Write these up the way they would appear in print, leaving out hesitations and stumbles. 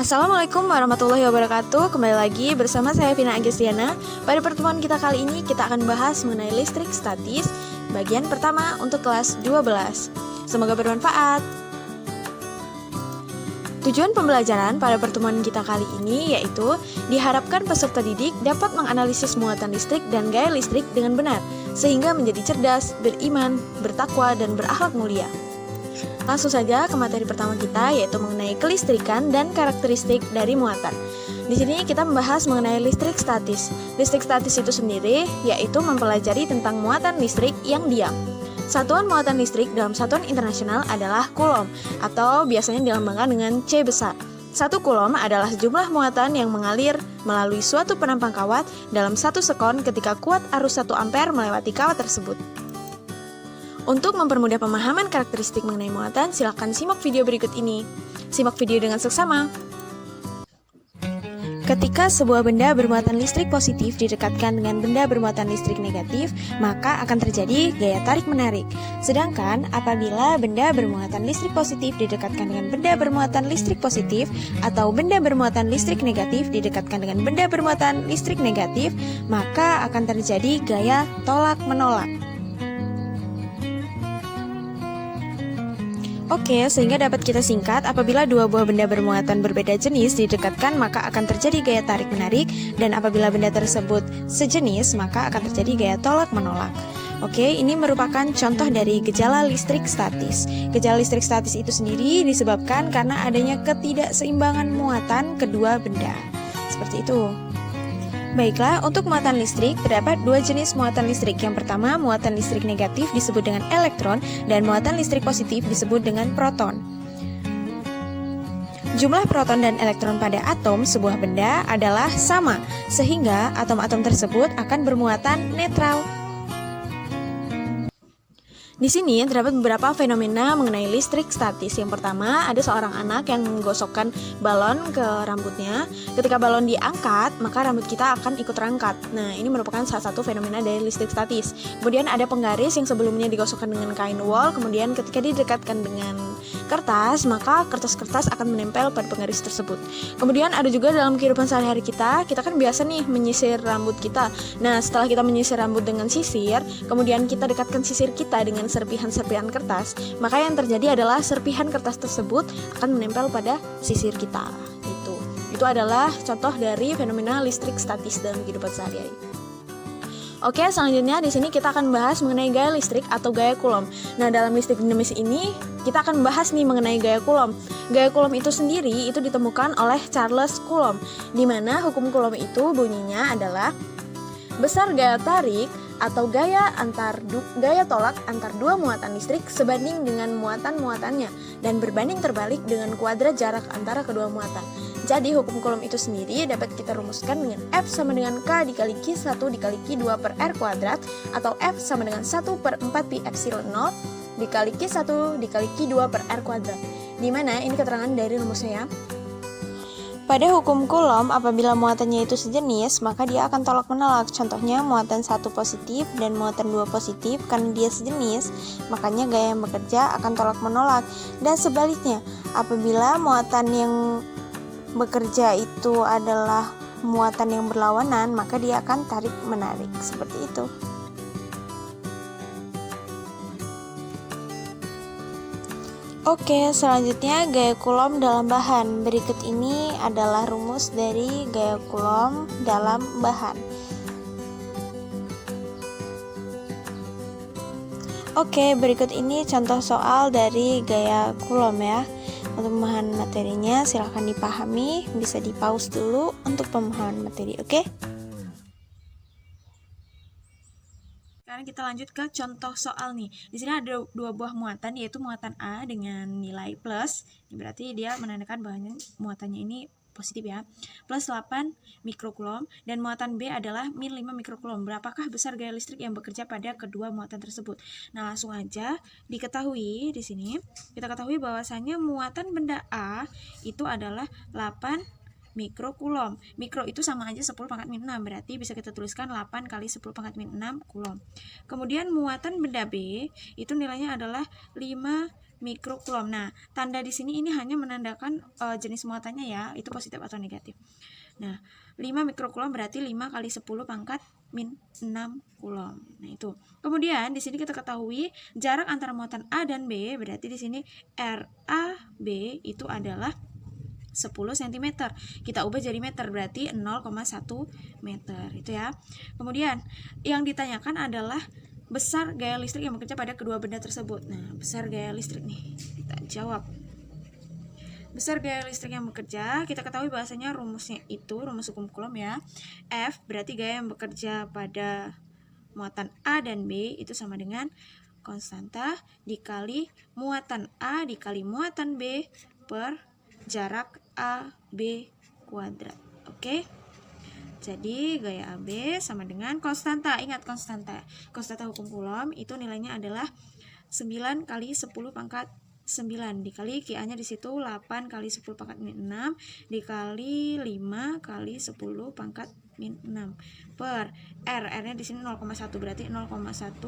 Assalamualaikum warahmatullahi wabarakatuh. Kembali lagi bersama saya Vina Agestiana. Pada pertemuan kita kali ini kita akan bahas mengenai listrik statis bagian pertama untuk kelas 12. Semoga bermanfaat. Tujuan pembelajaran pada pertemuan kita kali ini yaitu diharapkan peserta didik dapat menganalisis muatan listrik dan gaya listrik dengan benar sehingga menjadi cerdas, beriman, bertakwa, dan berakhlak mulia. Langsung saja ke materi pertama kita, yaitu mengenai kelistrikan dan karakteristik dari muatan. Di sini kita membahas mengenai listrik statis. Listrik statis itu sendiri yaitu mempelajari tentang muatan listrik yang diam. Satuan muatan listrik dalam satuan internasional adalah Coulomb atau biasanya dilambangkan dengan C besar. 1 Coulomb adalah jumlah muatan yang mengalir melalui suatu penampang kawat dalam 1 sekon ketika kuat arus 1 ampere melewati kawat tersebut. Untuk mempermudah pemahaman karakteristik mengenai muatan, silakan simak video berikut ini. Simak video dengan seksama. Ketika sebuah benda bermuatan listrik positif didekatkan dengan benda bermuatan listrik negatif, maka akan terjadi gaya tarik-menarik. Sedangkan apabila benda bermuatan listrik positif didekatkan dengan benda bermuatan listrik positif atau benda bermuatan listrik negatif didekatkan dengan benda bermuatan listrik negatif, maka akan terjadi gaya tolak-menolak. Oke, sehingga dapat kita singkat, apabila dua buah benda bermuatan berbeda jenis didekatkan, maka akan terjadi gaya tarik-menarik, dan apabila benda tersebut sejenis, maka akan terjadi gaya tolak-menolak. Oke, ini merupakan contoh dari gejala listrik statis. Gejala listrik statis itu sendiri disebabkan karena adanya ketidakseimbangan muatan kedua benda. Seperti itu. Baiklah, untuk muatan listrik, terdapat 2 jenis muatan listrik. Yang pertama, muatan listrik negatif disebut dengan elektron, dan muatan listrik positif disebut dengan proton. Jumlah proton dan elektron pada atom sebuah benda adalah sama, sehingga atom-atom tersebut akan bermuatan netral. Di sini terdapat beberapa fenomena mengenai listrik statis. Yang pertama, ada seorang anak yang menggosokkan balon ke rambutnya. Ketika balon diangkat, maka rambut kita akan ikut terangkat. Nah, ini merupakan salah satu fenomena dari listrik statis. Kemudian ada penggaris yang sebelumnya digosokkan dengan kain wol, kemudian ketika didekatkan dengan kertas, maka kertas-kertas akan menempel pada penggaris tersebut. Kemudian ada juga dalam kehidupan sehari-hari kita kan biasa nih menyisir rambut kita. Nah, setelah kita menyisir rambut dengan sisir, kemudian kita dekatkan sisir kita dengan serpihan-serpihan kertas, maka yang terjadi adalah serpihan kertas tersebut akan menempel pada sisir kita. Itu adalah contoh dari fenomena listrik statis dalam kehidupan sehari-hari. Oke, selanjutnya di sini kita akan bahas mengenai gaya listrik atau gaya Coulomb. Nah, dalam listrik dinamis ini kita akan bahas nih mengenai gaya Coulomb. Gaya Coulomb itu sendiri itu ditemukan oleh Charles Coulomb, di mana hukum Coulomb itu bunyinya adalah besar gaya tarik atau gaya tolak antar dua muatan listrik sebanding dengan muatan-muatannya dan berbanding terbalik dengan kuadrat jarak antara kedua muatan. Jadi hukum Coulomb itu sendiri dapat kita rumuskan dengan F sama dengan K dikali Q1 dikali Q2 per R kuadrat, atau F sama dengan 1 per 4 pi epsilon 0 dikali Q1 dikali Q2 per R kuadrat. Dimana ini keterangan dari rumusnya ya. Pada hukum Coulomb, apabila muatannya itu sejenis, maka dia akan tolak-menolak. Contohnya, muatan 1 positif dan muatan 2 positif, karena dia sejenis, makanya gaya yang bekerja akan tolak-menolak. Dan sebaliknya, apabila muatan yang bekerja itu adalah muatan yang berlawanan, maka dia akan tarik-menarik. Seperti itu. Oke, selanjutnya gaya Coulomb dalam bahan. Berikut ini adalah rumus dari gaya Coulomb dalam bahan. Oke, berikut ini contoh soal dari gaya Coulomb ya. Untuk pemahaman materinya silahkan dipahami, bisa di-pause dulu untuk pemahaman materi, oke? Sekarang kita lanjut ke contoh soal nih. Di sini ada 2 buah muatan, yaitu muatan A dengan nilai plus. Ini berarti dia menandakan bahwa muatannya ini positif ya. Plus 8 mikrocoulomb, dan muatan B adalah min 5 mikrocoulomb. Berapakah besar gaya listrik yang bekerja pada kedua muatan tersebut? Nah, langsung aja diketahui di sini. Kita ketahui bahwasanya muatan benda A itu adalah 8 mikrokulom. Mikro itu sama aja 10 pangkat min 6, berarti bisa kita tuliskan 8 kali 10 pangkat min 6 kulom. Kemudian muatan benda B itu nilainya adalah 5 mikrokulom. Nah, tanda di sini ini hanya menandakan jenis muatannya ya, itu positif atau negatif. Nah, 5 mikrokulom berarti 5 kali 10 pangkat min 6 kulom. Nah, itu. Kemudian di sini kita ketahui jarak antara muatan A dan B, berarti di sini RAB itu adalah 10 cm. Kita ubah jadi meter, berarti 0,1 meter itu ya. Kemudian yang ditanyakan adalah besar gaya listrik yang bekerja pada kedua benda tersebut. Nah, besar gaya listrik nih, kita jawab. Besar gaya listrik yang bekerja, kita ketahui bahasanya rumusnya itu rumus hukum Coulomb ya. F berarti gaya yang bekerja pada muatan A dan B itu sama dengan konstanta dikali muatan A dikali muatan B per jarak AB kuadrat. Oke. Jadi gaya AB sama dengan konstanta. Ingat konstanta. Konstanta hukum Coulomb itu nilainya adalah 9 kali 10 pangkat 9 dikali QA-nya di situ 8 kali 10 pangkat min 6 dikali 5 kali 10 pangkat min 6 per R-nya di sini 0,1 berarti 0,1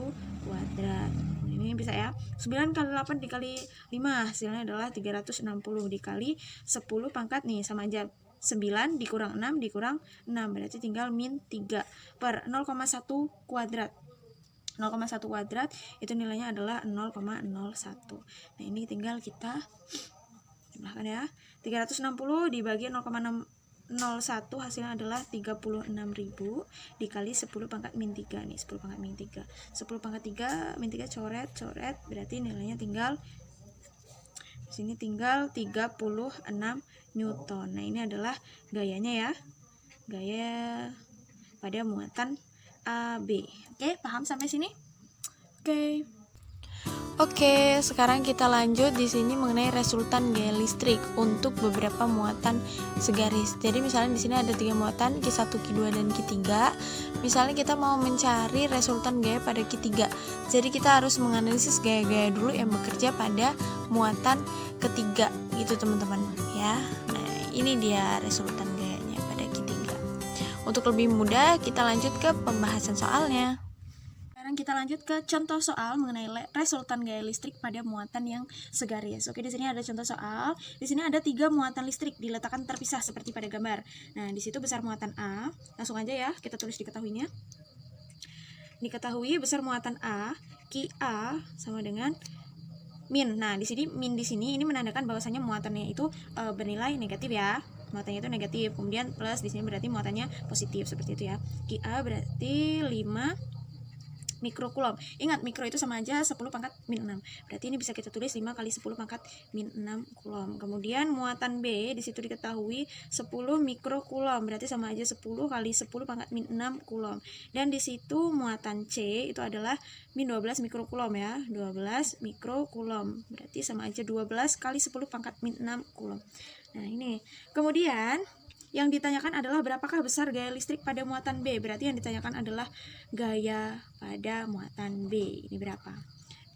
kuadrat. Ini bisa ya. 9 kali 8 dikali 5 hasilnya adalah 360 dikali 10 pangkat nih sama aja 9 dikurang 6 dikurang 6 berarti tinggal min 3 per 0,1 kuadrat. 0,1 kuadrat itu nilainya adalah 0,01. Nah, ini tinggal kita jumlahkan ya. 360 dibagi 0,01 hasilnya adalah 36.000 dikali 10 pangkat min 3 nih, 10 pangkat min 3. 10 pangkat 3 min 3 coret berarti nilainya tinggal di sini tinggal 36 Newton. Nah, ini adalah gayanya ya. Gaya pada muatan AB. Oke, paham sampai sini? Oke, sekarang kita lanjut di sini mengenai resultan gaya listrik untuk beberapa muatan segaris. Jadi misalnya di sini ada 3 muatan, Q1, Q2 dan Q3. Misalnya kita mau mencari resultan gaya pada Q3. Jadi kita harus menganalisis gaya-gaya dulu yang bekerja pada muatan ketiga gitu teman-teman ya. Nah, ini dia resultan gayanya pada Q3. Untuk lebih mudah, kita lanjut ke pembahasan soalnya. Sekarang kita lanjut ke contoh soal mengenai resultan gaya listrik pada muatan yang segaris. Oke, di sini ada contoh soal. Di sini ada 3 muatan listrik diletakkan terpisah seperti pada gambar. Nah, di situ besar muatan A. Langsung aja ya, kita tulis diketahuinya. Diketahui besar muatan A, QA sama dengan min. Nah, di sini min di sini ini menandakan bahwasanya muatannya itu bernilai negatif ya. Muatannya itu negatif. Kemudian plus di sini berarti muatannya positif seperti itu ya. QA berarti 5 mikrokulom. Ingat, mikro itu sama aja 10 pangkat min 6. Berarti ini bisa kita tulis 5 kali 10 pangkat min 6 kulom. Kemudian muatan B di situ diketahui 10 mikrokulom. Berarti sama aja 10 kali 10 pangkat min 6 kulom. Dan di situ muatan C itu adalah min 12 mikrokulom ya. 12 mikrokulom. Berarti sama aja 12 kali 10 pangkat min 6 kulom. Nah, ini. Kemudian yang ditanyakan adalah berapakah besar gaya listrik pada muatan B. Berarti yang ditanyakan adalah gaya pada muatan B. Ini berapa?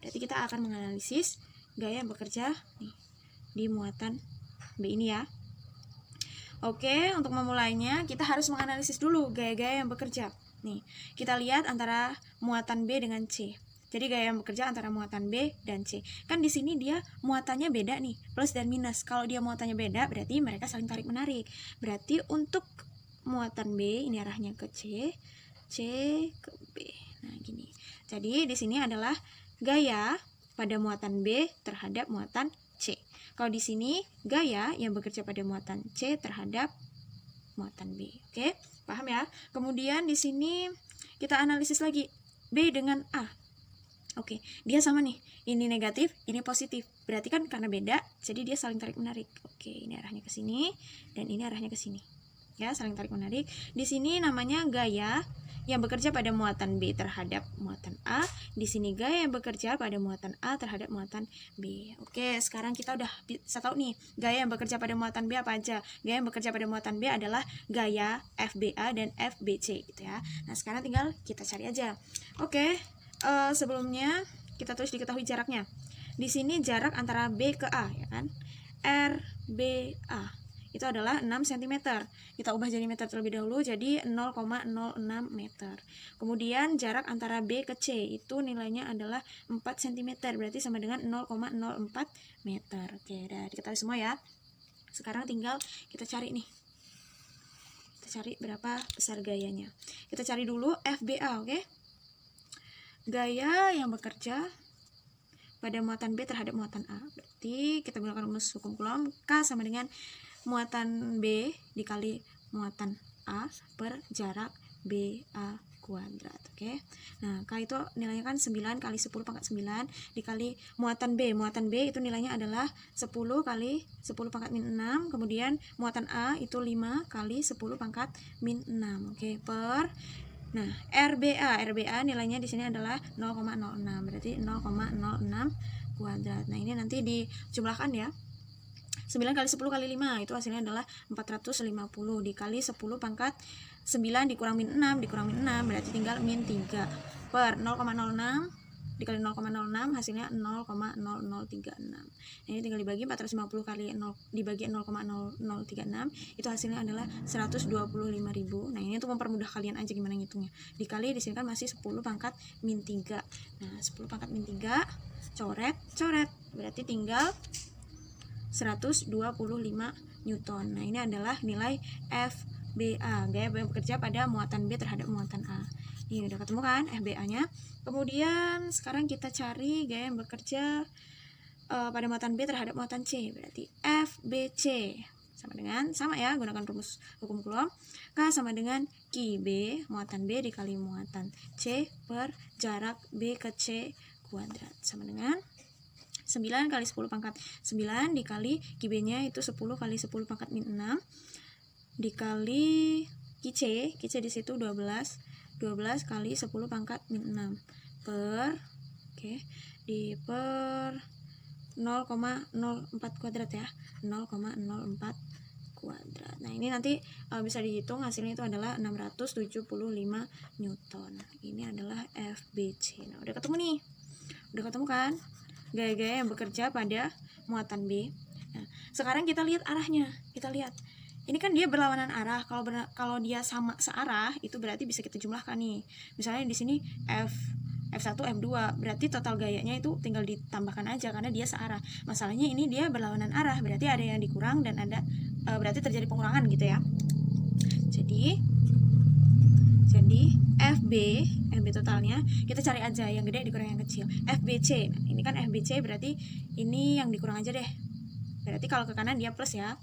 Berarti kita akan menganalisis gaya yang bekerja nih, di muatan B ini ya. Oke, untuk memulainya kita harus menganalisis dulu gaya-gaya yang bekerja. Nih, kita lihat antara muatan B dengan C. Jadi gaya yang bekerja antara muatan B dan C. Kan di sini dia muatannya beda nih, plus dan minus. Kalau dia muatannya beda, berarti mereka saling tarik menarik. Berarti untuk muatan B ini arahnya ke C, C ke B. Nah, gini. Jadi di sini adalah gaya pada muatan B terhadap muatan C. Kalau di sini gaya yang bekerja pada muatan C terhadap muatan B. Oke, paham ya? Kemudian di sini kita analisis lagi B dengan A. Oke, dia sama nih. Ini negatif, ini positif. Berarti kan karena beda, jadi dia saling tarik menarik. Oke, ini arahnya ke sini dan ini arahnya ke sini. Ya, saling tarik menarik. Di sini namanya gaya yang bekerja pada muatan B terhadap muatan A. Di sini gaya yang bekerja pada muatan A terhadap muatan B. Oke, sekarang kita udah bisa tahu nih, gaya yang bekerja pada muatan B apa aja. Gaya yang bekerja pada muatan B adalah gaya FBA dan FBC gitu ya. Nah, sekarang tinggal kita cari aja. Oke. Sebelumnya kita tulis diketahui jaraknya. Di sini jarak antara B ke A ya kan. RBA itu adalah 6 cm. Kita ubah jadi meter terlebih dahulu, jadi 0,06 meter. Kemudian jarak antara B ke C itu nilainya adalah 4 cm, berarti sama dengan 0,04 meter. Oke, udah diketahui semua ya. Sekarang tinggal kita cari nih. Kita cari berapa besar gayanya. Kita cari dulu FBA, oke? Gaya yang bekerja pada muatan B terhadap muatan A. Berarti kita gunakan rumus hukum Coulomb, K sama dengan muatan B dikali muatan A per jarak BA kuadrat. Oke. Nah, K itu nilainya kan 9 kali 10 pangkat 9 dikali muatan B. Muatan B itu nilainya adalah 10 kali 10 pangkat min 6. Kemudian muatan A itu 5 kali 10 pangkat min 6. Oke, per nah, RBA nilainya di sini adalah 0,06. Berarti 0,06 kuadrat. Nah, ini nanti dijumlahkan ya. 9 kali 10 kali 5 itu hasilnya adalah 450 dikali 10 pangkat 9 dikurang min 6 dikurang min 6 berarti tinggal min 3 per 0,06 dikali 0,06 hasilnya 0,0036. Nah, ini tinggal dibagi 450 kali 0 dibagi 0,0036 itu hasilnya adalah 125.000. Nah, ini untuk mempermudah kalian aja gimana ngitungnya. Dikali di sini kan masih 10 pangkat min 3. Nah, 10 pangkat min 3 coret berarti tinggal 125 Newton. Nah, ini adalah nilai FBA, gaya yang bekerja pada muatan B terhadap muatan A. Ini udah ketemu kan FBA-nya. Kemudian sekarang kita cari gaya yang bekerja pada muatan B terhadap muatan C. Berarti FBC sama ya, gunakan rumus hukum Coulomb. K sama dengan QB, muatan B dikali muatan C per jarak B ke C kuadrat sama dengan 9 kali 10 pangkat 9 dikali QB-nya itu 10 kali 10 pangkat min 6 dikali QC di situ 12 kali 10 pangkat min 6 per di per 0,04 kuadrat ya, 0,04 kuadrat. Nah, ini nanti bisa dihitung hasilnya itu adalah 675 Newton. Ini adalah FBC. Nah, udah ketemu nih. Udah ketemu kan? Gaya-gaya yang bekerja pada muatan B. Nah, sekarang kita lihat arahnya. Kita lihat. Ini kan dia berlawanan arah. Kalau dia sama searah, itu berarti bisa kita jumlahkan nih. Misalnya di sini F1, F2, berarti total gayanya itu tinggal ditambahkan aja karena dia searah. Masalahnya ini dia berlawanan arah, berarti ada yang dikurang dan ada berarti terjadi pengurangan gitu ya. Jadi FB totalnya kita cari aja yang gede dikurang yang kecil. FBC, nah, ini kan FBC berarti ini yang dikurang aja deh. Berarti kalau ke kanan dia plus ya.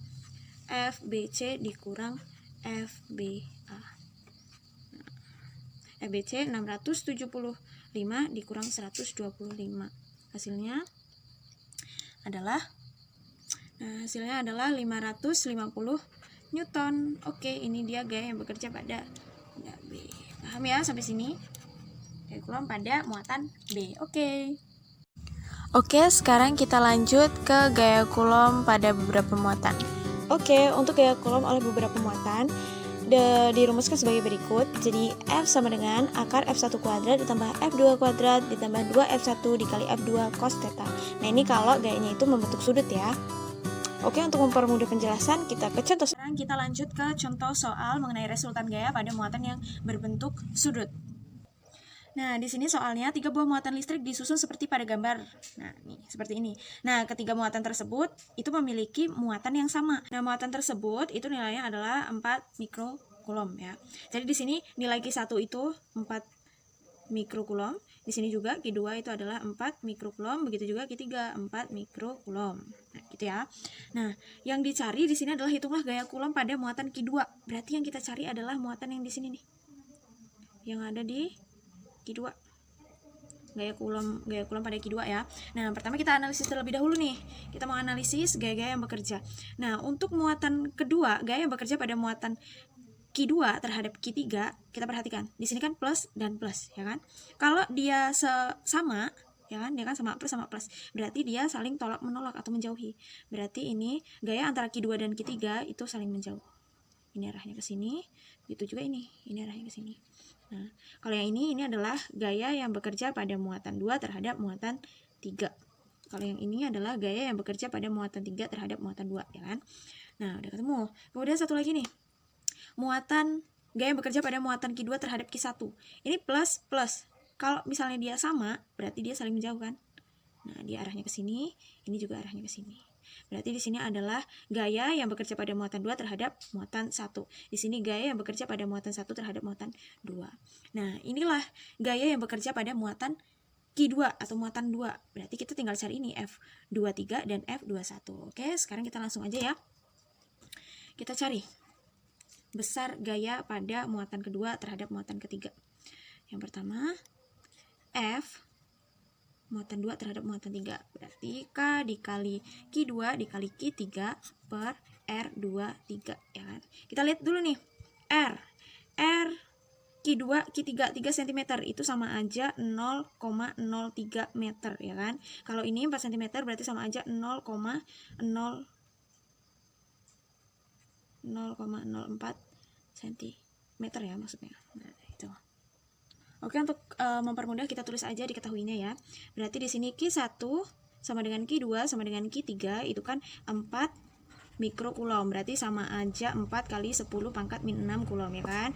FBC dikurang FBA. Nah, FBC 675 dikurang 125. Hasilnya adalah 550 Newton. Oke, ini dia gaya yang bekerja pada B. Paham ya sampai sini? Gaya Coulomb pada muatan B. Oke, sekarang kita lanjut ke gaya Coulomb pada beberapa muatan. Untuk gaya Coulomb oleh beberapa muatan dirumuskan sebagai berikut. Jadi F sama dengan akar F1 kuadrat ditambah F2 kuadrat ditambah 2F1 dikali F2 cos theta. Nah, ini kalau gayanya itu membentuk sudut ya. Untuk mempermudah penjelasan, kita ke contoh. Sekarang kita lanjut ke contoh soal mengenai resultan gaya pada muatan yang berbentuk sudut. Nah, di sini soalnya 3 buah muatan listrik disusun seperti pada gambar. Nah, nih, seperti ini. Nah, ketiga muatan tersebut itu memiliki muatan yang sama. Nah, muatan tersebut itu nilainya adalah 4 mikrocoulomb ya. Jadi di sini nilai Q1 itu 4 mikrocoulomb. Di sini juga Q2 itu adalah 4 mikrocoulomb, begitu juga Q3 4 mikrocoulomb. Nah, gitu ya. Nah, yang dicari di sini adalah hitunglah gaya Coulomb pada muatan Q2. Berarti yang kita cari adalah muatan yang di sini nih. Yang ada di Q2. Gaya Coulomb pada Q2 ya. Nah, pertama kita analisis terlebih dahulu nih. Kita mau analisis gaya-gaya yang bekerja. Nah, untuk muatan kedua, gaya yang bekerja pada muatan Q2 terhadap Q3, kita perhatikan. Di sini kan plus dan plus, ya kan? Kalau dia sama, ya kan? Dia kan sama plus. Berarti dia saling tolak menolak atau menjauhi. Berarti ini gaya antara Q2 dan Q3 itu saling menjauh. Ini arahnya ke sini, itu juga ini arahnya ke sini. Nah, kalau yang ini adalah gaya yang bekerja pada muatan 2 terhadap muatan 3. Kalau yang ini adalah gaya yang bekerja pada muatan 3 terhadap muatan 2, ya kan? Nah, udah ketemu. Kemudian satu lagi nih. Gaya yang bekerja pada muatan Q2 terhadap Q1. Ini plus. Kalau misalnya dia sama, berarti dia saling menjauhkan. Nah, dia arahnya ke sini, ini juga arahnya ke sini. Berarti di sini adalah gaya yang bekerja pada muatan 2 terhadap muatan 1. Di sini gaya yang bekerja pada muatan 1 terhadap muatan 2. Nah, inilah gaya yang bekerja pada muatan Q2 atau muatan 2. Berarti kita tinggal cari ini F23 dan F21. Oke, sekarang kita langsung aja ya. Kita cari besar gaya pada muatan kedua terhadap muatan ketiga. Yang pertama, F muatan 2 terhadap muatan 3. Berarti K dikali Q2 dikali Q3 per R23, ya kan? Kita lihat dulu nih. R Q2, Q3, 3 cm itu sama aja 0,03 meter, ya kan? Kalau ini 4 cm berarti sama aja 0,04 cm ya maksudnya. Nah, itu. Oke, untuk mempermudah kita tulis aja diketahuinya ya. Berarti di sini Q1 sama dengan Q2 sama dengan Q3 itu kan 4 mikrokulom. Berarti sama aja 4 kali 10 pangkat min 6 kulom, ya kan?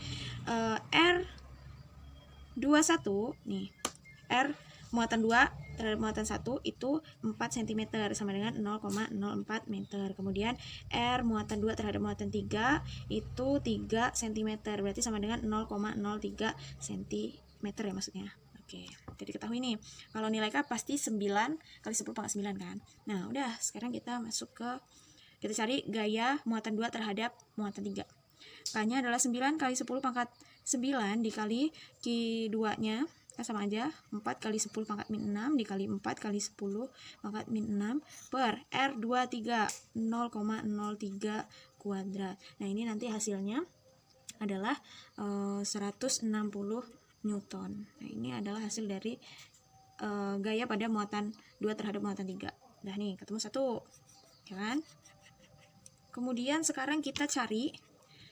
R21 nih. R muatan 2 terhadap muatan 1 itu 4 cm sama dengan 0,04 meter. Kemudian R muatan 2 terhadap muatan 3 itu 3 cm. Berarti sama dengan 0,03 cm ya maksudnya. Oke, jadi ketahui nih. Kalau nilai K pasti 9 kali 10 pangkat 9 kan. Nah, udah sekarang kita masuk ke kita cari gaya muatan 2 terhadap muatan 3. K-nya adalah 9 kali 10 pangkat 9 dikali Q2-nya sama aja 4 kali 10 pangkat min 6 dikali 4 kali 10 pangkat min 6 per R23 0,03 kuadrat. Nah, ini nanti hasilnya adalah 160 Newton. Nah, ini adalah hasil dari gaya pada muatan 2 terhadap muatan 3. Nah, nih ketemu satu, ya kan? Kemudian sekarang kita cari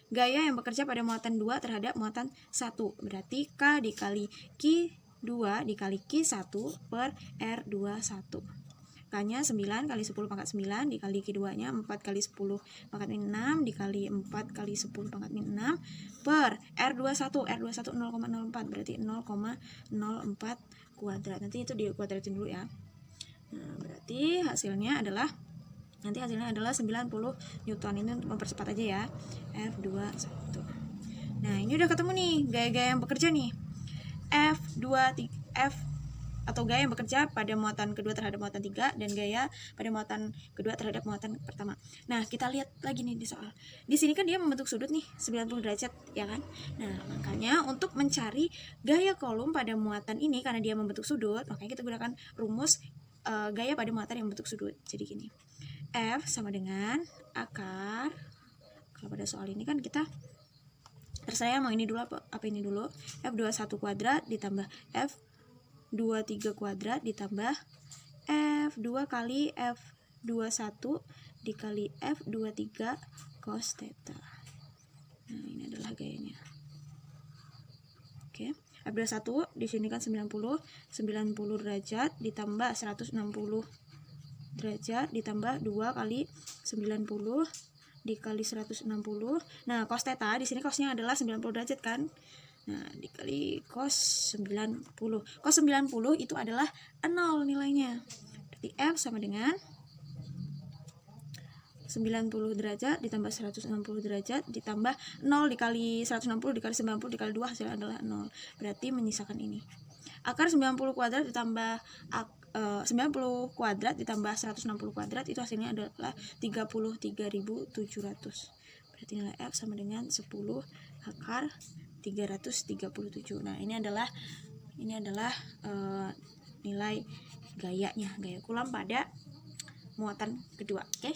gaya yang bekerja pada muatan 2 terhadap muatan 1. Berarti K dikali Q2 dikali Q1 per R21. K-nya 9 kali 10 pangkat 9 dikali Q2-nya 4 kali 10 pangkat min 6 dikali 4 kali 10 pangkat min 6 per R21. R21 0,04 berarti 0,04 kuadrat. Nanti itu dikuadratin dulu ya. Nah, berarti hasilnya adalah 90 Newton. Ini untuk mempercepat aja ya. F21. Nah, ini udah ketemu nih gaya-gaya yang bekerja nih. F atau gaya yang bekerja pada muatan kedua terhadap muatan 3 dan gaya pada muatan kedua terhadap muatan pertama. Nah, kita lihat lagi nih di soal. Di sini kan dia membentuk sudut nih 90 derajat, ya kan? Nah, makanya untuk mencari gaya kolom pada muatan ini karena dia membentuk sudut, makanya kita gunakan rumus gaya pada muatan yang membentuk sudut. Jadi gini. F sama dengan akar, kalau pada soal ini kan kita terserah mau ini dulu apa ini dulu, F21 kuadrat ditambah F23 kuadrat ditambah F2 kali F21 dikali F23 cos theta. Nah, ini adalah gayanya. Oke, F21 di sini kan 90 derajat ditambah 160 derajat ditambah 2 kali 90 dikali 160. Nah, cos theta di sini cosnya adalah 90 derajat kan. Nah, dikali cos 90. Cos 90 itu adalah 0 nilainya. Berarti F sama dengan 90 derajat ditambah 160 derajat ditambah 0 dikali 160 dikali 90 dikali 2 hasilnya adalah 0. Berarti menyisakan ini. Akar 90 kuadrat ditambah 90 kuadrat ditambah 160 kuadrat itu hasilnya adalah 33.700. Berarti nilai F sama dengan 10 akar 337. Nah, ini adalah nilai gayanya, gaya Coulomb pada muatan kedua. Oke.